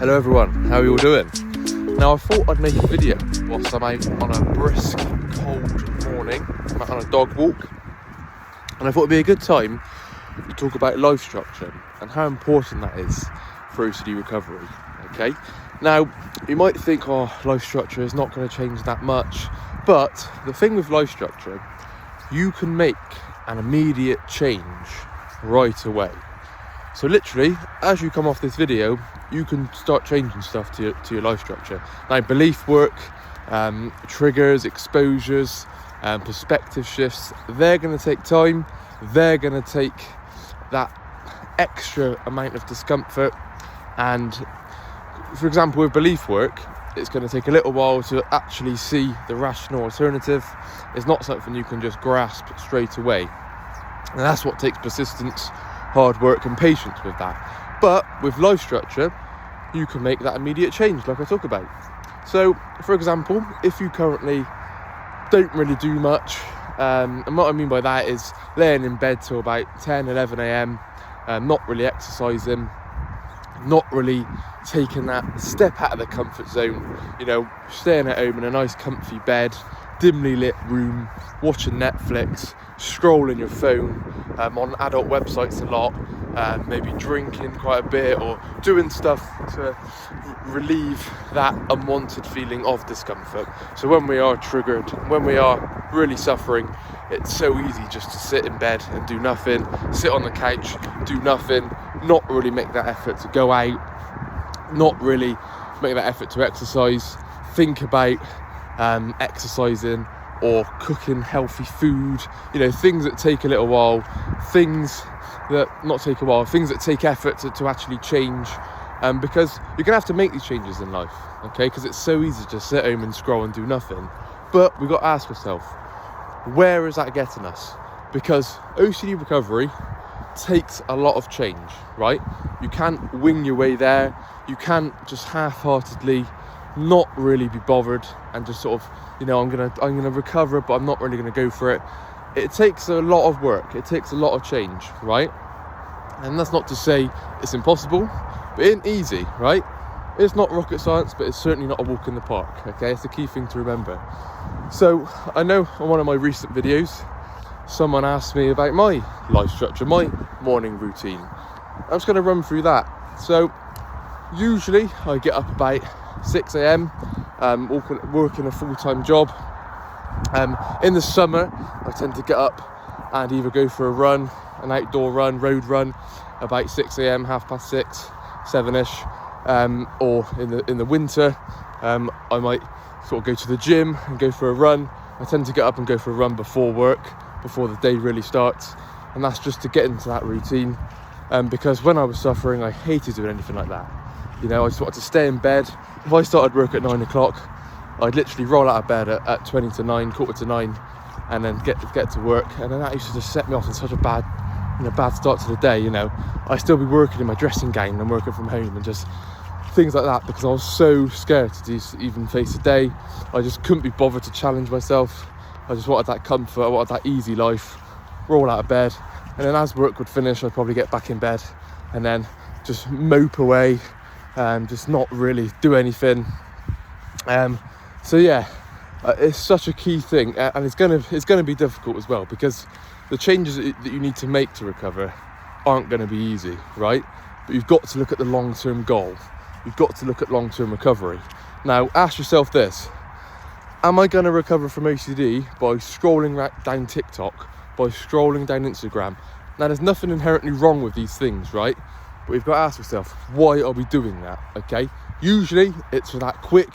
Hello everyone, how are you all doing? Now I thought I'd make a video whilst I'm out on a brisk, cold morning. I'm out on a dog walk, and I thought it'd be a good time to talk about life structure and how important that is for OCD recovery. Okay, now you might think, oh, life structure is not going to change that much, but the thing with life structure, you can make an immediate change right away. So literally, as you come off this video, you can start changing stuff to your life structure. Now, belief work, triggers, exposures, perspective shifts, they're going to take time. They're going to take that extra amount of discomfort. And for example, with belief work, it's going to take a little while to actually see the rational alternative. It's not something you can just grasp straight away. And that's what takes persistence, hard work and patience with that. But with life structure, you can make that immediate change like I talk about. So for example, if you currently don't really do much, and what I mean by that is laying in bed till about 10, 11 a.m, not really exercising, not really taking that step out of the comfort zone, staying at home in a nice comfy bed, dimly lit room, watching Netflix, scrolling your phone, on adult websites a lot, maybe drinking quite a bit or doing stuff to relieve that unwanted feeling of discomfort. So when we are triggered, when we are really suffering, it's so easy just to sit in bed and do nothing, sit on the couch, do nothing, not really make that effort to go out, not really make that effort to exercise, think about exercising or cooking healthy food, things that take a little while, things that take effort to actually change, because you're gonna have to make these changes in life, okay? Because it's so easy to just sit home and scroll and do nothing. But we've got to ask ourselves, where is that getting us? Because OCD recovery takes a lot of change, right? You can't wing your way there. You can't just half-heartedly not really be bothered and just sort of, I'm gonna recover, but I'm not really gonna go for it. It takes a lot of work. It takes a lot of change, right? And that's not to say it's impossible, but it ain't easy, right? It's not rocket science, but it's certainly not a walk in the park, okay? It's the key thing to remember. So I know on one of my recent videos, someone asked me about my life structure, my morning routine. I'm just gonna run through that. So usually I get up about 6 a.m, working a full-time job. In the summer, I tend to get up and either go for a run, an outdoor run, road run, about 6 a.m, 6:30, 7ish, or in the winter, I might sort of go to the gym and go for a run. I tend to get up and go for a run before work, before the day really starts, and that's just to get into that routine. Because when I was suffering, I hated doing anything like that. I just wanted to stay in bed. If I started work at 9 o'clock, I'd literally roll out of bed at 20 to 9, quarter to 9, and then get to work. And then that used to just set me off in such a bad start to the day. I'd still be working in my dressing gown and working from home and just things like that, because I was so scared to even face the day. I just couldn't be bothered to challenge myself. I just wanted that comfort. I wanted that easy life. Roll out of bed, and then as work would finish, I'd probably get back in bed and then just mope away and just not really do anything. So yeah, it's such a key thing, and it's gonna be difficult as well, because the changes that you need to make to recover aren't going to be easy, right? But you've got to look at the long-term goal. You've got to look at long-term recovery. Now, ask yourself this: am I going to recover from OCD by scrolling down TikTok, by scrolling down Instagram? Now, there's nothing inherently wrong with these things, right? But we've got to ask ourselves, why are we doing that, okay? Usually, it's for that quick,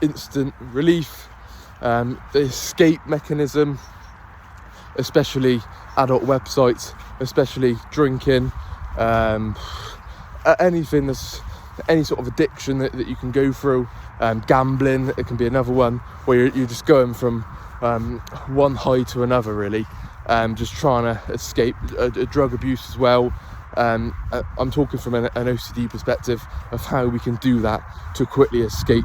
instant relief, the escape mechanism, especially adult websites, especially drinking, anything that's any sort of addiction that you can go through, gambling, it can be another one where you're just going from one high to another, really, just trying to escape drug abuse as well. I'm talking from an OCD perspective of how we can do that to quickly escape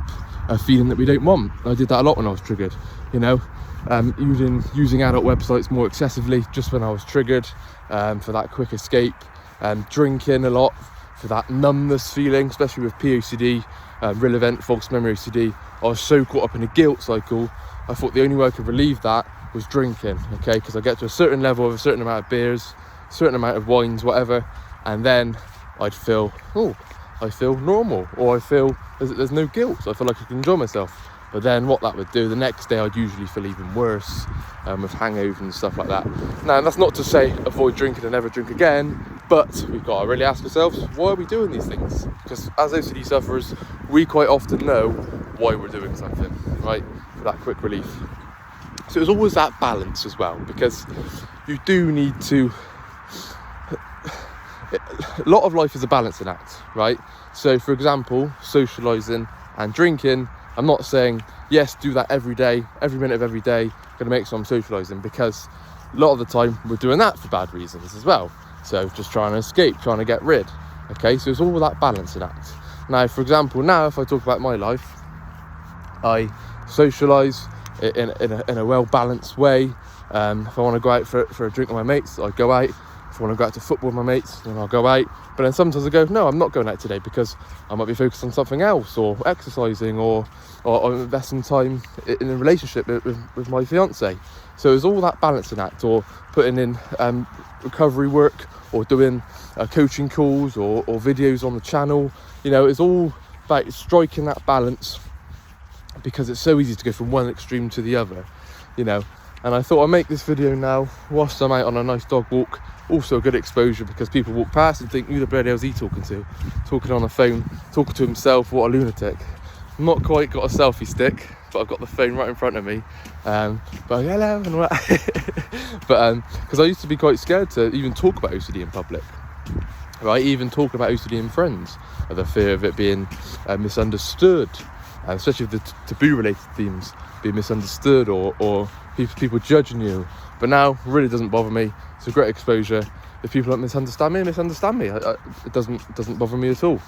a feeling that we don't want. I did that a lot when I was triggered, using adult websites more excessively just when I was triggered, for that quick escape, drinking a lot for that numbness feeling, especially with POCD, real event, false memory OCD. I was so caught up in a guilt cycle, I thought the only way I could relieve that was drinking, okay? Because I get to a certain level of a certain amount of beers, certain amount of wines, whatever, and then I'd feel, I feel normal, or I feel there's no guilt, so I feel like I can enjoy myself. But then what that would do, the next day I'd usually feel even worse, with hangovers and stuff like that. Now, that's not to say avoid drinking and never drink again, but we've got to really ask ourselves, why are we doing these things? Because as OCD sufferers, we quite often know why we're doing something, right? For that quick relief. So there's always that balance as well, because you do need to... A lot of life is a balancing act, right? So for example, socialising and drinking, I'm not saying, yes, do that every day, every minute of every day, going to make sure I'm socialising, because a lot of the time we're doing that for bad reasons as well. So just trying to escape, trying to get rid. Okay, so it's all that balancing act. Now, for example, now if I talk about my life, I socialise in a well-balanced way. If I want to go out for a drink with my mates, I go out. If I want to go out to football with my mates, then I'll go out. But then sometimes I go, no, I'm not going out today because I might be focused on something else, or exercising, or investing time in a relationship with my fiance. So it's all that balancing act, or putting in recovery work, or doing coaching calls, or videos on the channel. You know, it's all about striking that balance, because it's so easy to go from one extreme to the other, you know. And I thought I'd make this video now whilst I'm out on a nice dog walk. Also a good exposure, because people walk past and think, who the bloody hell's he talking to? Talking on the phone, talking to himself, what a lunatic. I'm not quite got a selfie stick, but I've got the phone right in front of me. But hello and what? But because I used to be quite scared to even talk about OCD in public, right? Even talk about OCD in friends, the fear of it being misunderstood, especially with the taboo-related themes being misunderstood, or people judging you. But now, it really doesn't bother me. It's a great exposure. If people don't misunderstand me. It doesn't bother me at all.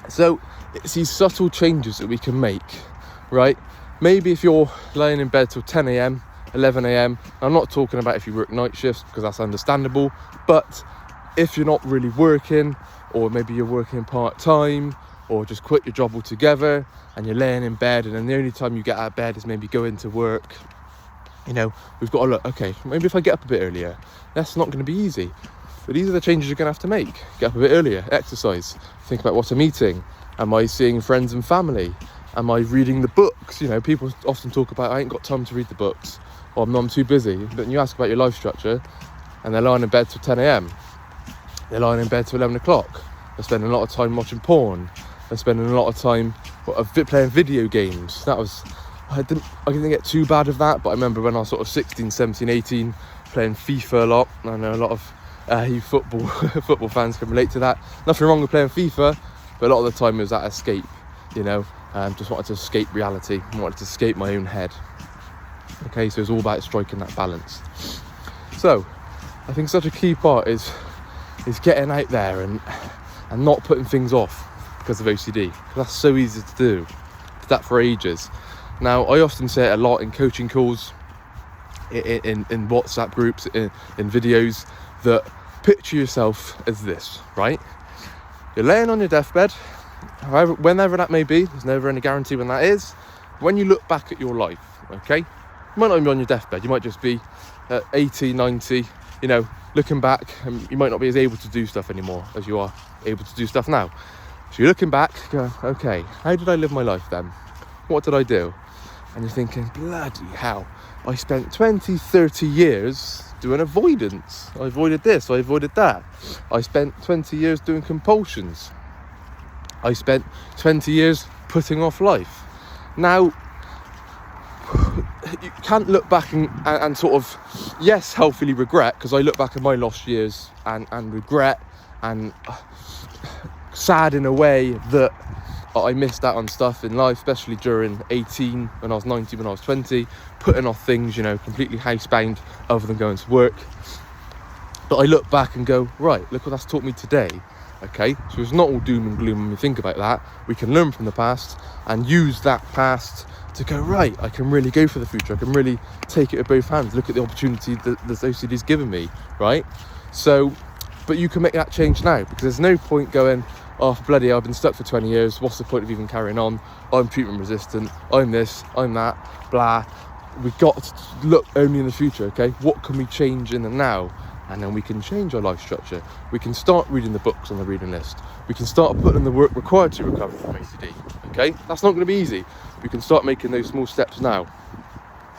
So it's these subtle changes that we can make, right? Maybe if you're laying in bed till 10 a.m, 11 a.m, I'm not talking about if you work night shifts, because that's understandable, but if you're not really working, or maybe you're working part-time, or just quit your job altogether, and you're laying in bed, and then the only time you get out of bed is maybe go into work, you know, we've got to look, okay, maybe if I get up a bit earlier, that's not going to be easy. But these are the changes you're going to have to make. Get up a bit earlier, exercise, think about what I'm eating. Am I seeing friends and family? Am I reading the books? You know, people often talk about, I ain't got time to read the books, or I'm too busy. But you ask about your life structure, and they're lying in bed till 10 a.m. They're lying in bed till 11 o'clock. They're spending a lot of time watching porn. They're spending a lot of time playing video games. I didn't get too bad of that, but I remember when I was sort of 16, 17, 18, playing FIFA a lot. I know a lot of you football fans can relate to that. Nothing wrong with playing FIFA, but a lot of the time it was that escape, you know. Just wanted to escape reality, wanted to escape my own head. Okay, so it's all about striking that balance. So I think such a key part is getting out there and not putting things off because of OCD, because that's so easy to do. Did that for ages. Now, I often say it a lot in coaching calls, in WhatsApp groups, in videos, that picture yourself as this, right? You're laying on your deathbed, whenever that may be. There's never any guarantee when that is. When you look back at your life, okay? You might not even be on your deathbed. You might just be 80, 90, you know, looking back, and you might not be as able to do stuff anymore as you are able to do stuff now. So you're looking back, going, okay, how did I live my life then? What did I do? And you're thinking, bloody hell, I spent 20, 30 years doing avoidance. I avoided this, I avoided that. I spent 20 years doing compulsions. I spent 20 years putting off life. Now, you can't look back and sort of, yes, healthily regret, because I look back at my lost years and regret and sad in a way that I missed out on stuff in life, especially during 18, when I was 19, when I was 20, putting off things, you know, completely housebound other than going to work. But I look back and go, right, look what that's taught me today. Okay, so it's not all doom and gloom when we think about that. We can learn from the past and use that past to go, right, I can really go for the future. I can really take it with both hands. Look at the opportunity that this OCD's given me, right? So But you can make that change now, because there's no point going, oh bloody hell, I've been stuck for 20 years, what's the point of even carrying on? I'm treatment resistant, I'm this, I'm that, blah. We've got to look only in the future, okay? What can we change in the now? And then we can change our life structure. We can start reading the books on the reading list. We can start putting in the work required to recover from OCD, okay? That's not going to be easy. We can start making those small steps now,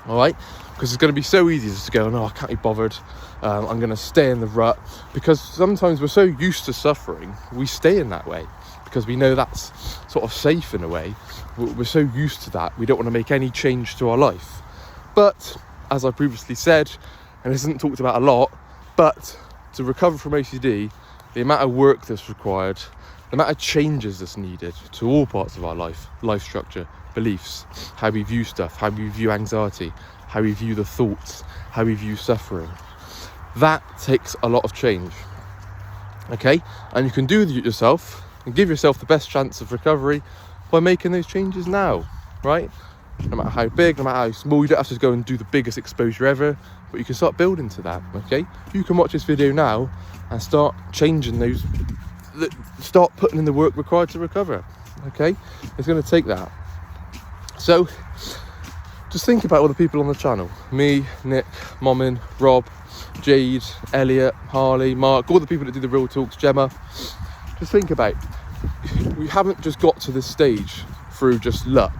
all right? Because it's going to be so easy just to go, no, I can't be bothered. I'm going to stay in the rut. Because sometimes we're so used to suffering, we stay in that way because we know that's sort of safe in a way. We're so used to that, we don't want to make any change to our life. But, as I previously said, and this isn't talked about a lot, but to recover from OCD, the amount of work that's required, the amount of changes that's needed to all parts of our life structure, beliefs, how we view stuff, how we view anxiety, how we view the thoughts, how we view suffering, that takes a lot of change, okay? And you can do it yourself and give yourself the best chance of recovery by making those changes now, right? No matter how big, no matter how small, you don't have to go and do the biggest exposure ever, but you can start building to that, okay? You can watch this video now and start changing those, start putting in the work required to recover, okay? It's going to take that. So just think about all the people on the channel, me, Nick, Momin, Rob, Jade, Elliot, Harley, Mark, all the people that do the real talks, Gemma. Just think about, we haven't just got to this stage through just luck.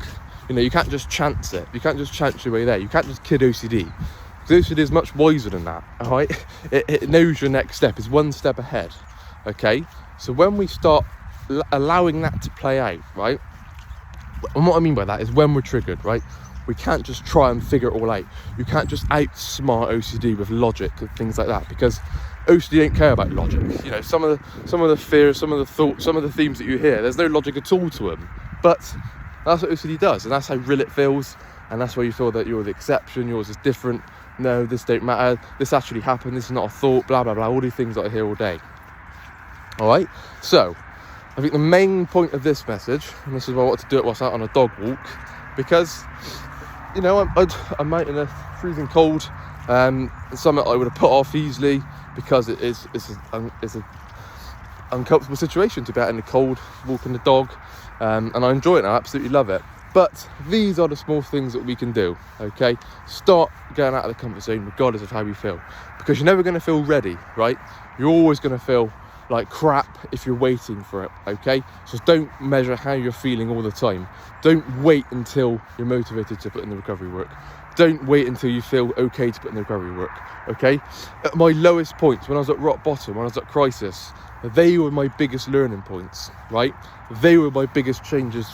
You know, you can't just chance it. You can't just chance your way there. You can't just kid OCD. Because OCD is much wiser than that, all right? It knows your next step is one step ahead, okay? So when we start allowing that to play out, right? And what I mean by that is when we're triggered, right? We can't just try and figure it all out. You can't just outsmart OCD with logic and things like that, because OCD don't care about logic. You know, some of the fears, some of the thoughts, some of the themes that you hear, there's no logic at all to them. But that's what OCD does, and that's how real it feels, and that's where you feel that you're the exception, yours is different. No, this don't matter. This actually happened. This is not a thought. Blah blah blah. All these things that I hear all day. All right. So, I think the main point of this message, and this is why I want to do it whilst out on a dog walk, because you know I'm out in a freezing cold. Something I would have put off easily because it's an uncomfortable situation to be out in the cold, walking the dog, and I enjoy it. I absolutely love it. But these are the small things that we can do, okay? Start going out of the comfort zone regardless of how we feel, because you're never going to feel ready, right? You're always going to feel like crap if you're waiting for it, okay? So don't measure how you're feeling all the time. Don't wait until you're motivated to put in the recovery work. Don't wait until you feel okay to put in the recovery work, okay? At my lowest points, when I was at rock bottom, when I was at crisis, they were my biggest learning points, right? They were my biggest changes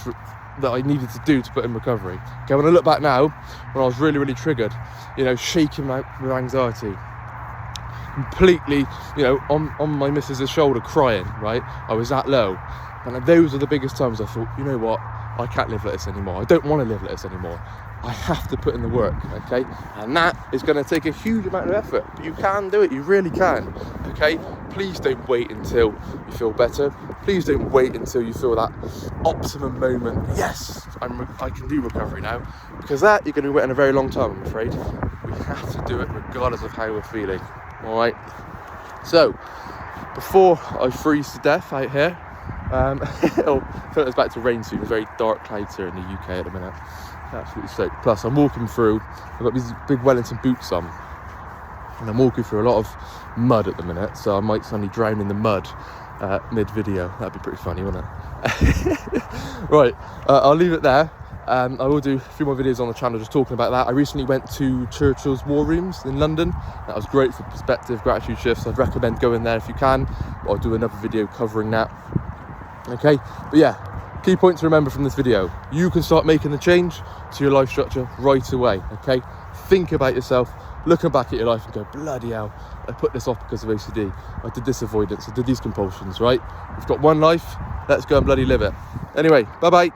that I needed to do to put in recovery. Okay, when I look back now, when I was really, really triggered, you know, shaking with anxiety, completely, you know, on my missus's shoulder crying, right? I was that low. And those are the biggest times I thought, you know what, I can't live like this anymore. I don't want to live like this anymore. I have to put in the work, okay? And that is going to take a huge amount of effort. But you can do it, you really can, okay? Please don't wait until you feel better. Please don't wait until you feel that optimum moment. Yes, I can do recovery now. Because that, you're going to wait in a very long time, I'm afraid. We have to do it regardless of how we're feeling, all right? So, before I freeze to death out here, I feel it's about to rain soon. It's very dark clouds here in the UK at the minute. Absolutely soaked. Plus, I'm walking through, I've got these big Wellington boots on, and I'm walking through a lot of mud at the minute, so I might suddenly drown in the mud mid-video. That'd be pretty funny, wouldn't it? Right, I'll leave it there. I will do a few more videos on the channel just talking about that. I recently went to Churchill's War Rooms in London. That was great for perspective, gratitude shifts. I'd recommend going there if you can. I'll do another video covering that. Okay, but yeah, key point to remember from this video: you can start making the change to your life structure right away, okay? Think about yourself, looking back at your life and go, bloody hell, I put this off because of OCD. I did this avoidance, I did these compulsions, right? We've got one life, let's go and bloody live it. Anyway, bye-bye.